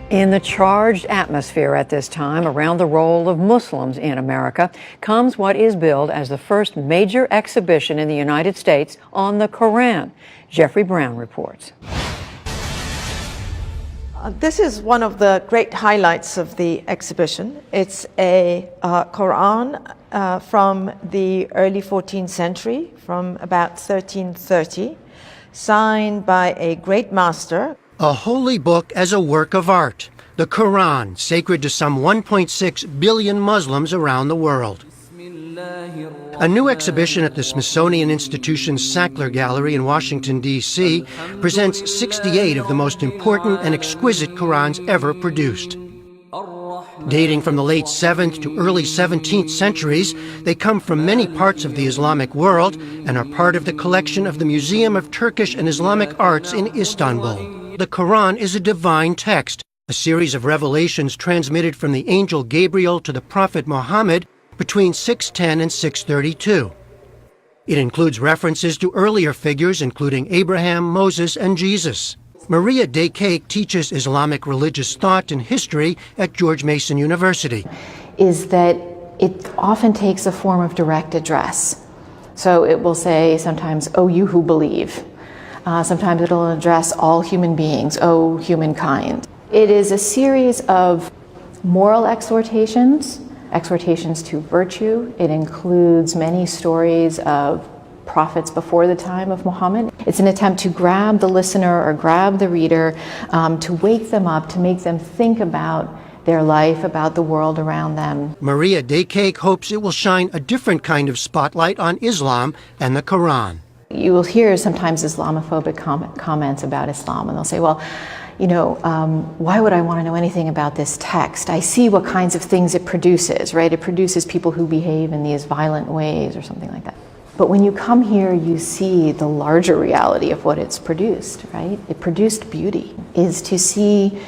In the charged atmosphere at this time around the role of Muslims in America comes what is billed as the first major exhibition in the United States on the Qur'an. Jeffrey Brown reports. This is one of the great highlights of the exhibition. It's a Qur'an from the early 14th century, from about 1330, signed by a great master. A holy book as a work of art. The Qur'an, sacred to some 1.6 billion Muslims around the world. A new exhibition at the Smithsonian Institution's Sackler Gallery in Washington, D.C. presents 68 of the most important and exquisite Qur'ans ever produced. Dating from the late 7th to early 17th centuries, they come from many parts of the Islamic world and are part of the collection of the Museum of Turkish and Islamic Arts in Istanbul. The Qur'an is a divine text, a series of revelations transmitted from the angel Gabriel to the prophet Muhammad between 610 and 632. It includes references to earlier figures including Abraham, Moses, and Jesus. Maria Dekake teaches Islamic religious thought and history at George Mason University. Is that it often takes a form of direct address. So it will say sometimes, "Oh, you who believe." Sometimes it'll address all human beings, "Oh, humankind." It is a series of moral exhortations, exhortations to virtue. It includes many stories of prophets before the time of Muhammad. It's an attempt to grab the listener or grab the reader, to wake them up, to make them think about their life, about the world around them. Maria Dekake hopes it will shine a different kind of spotlight on Islam and the Qur'an. You will hear sometimes Islamophobic comments about Islam, and they'll say, well, you know, why would I want to know anything about this text? I see what kinds of things it produces, right? It produces people who behave in these violent ways or something like that. But when you come here, you see the larger reality of what it's produced, right? It produced beauty, is to see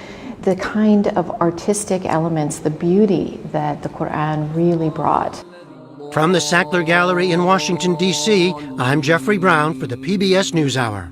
the kind of artistic elements, the beauty that the Qur'an really brought. From the Sackler Gallery in Washington, D.C., I'm Jeffrey Brown for the PBS NewsHour.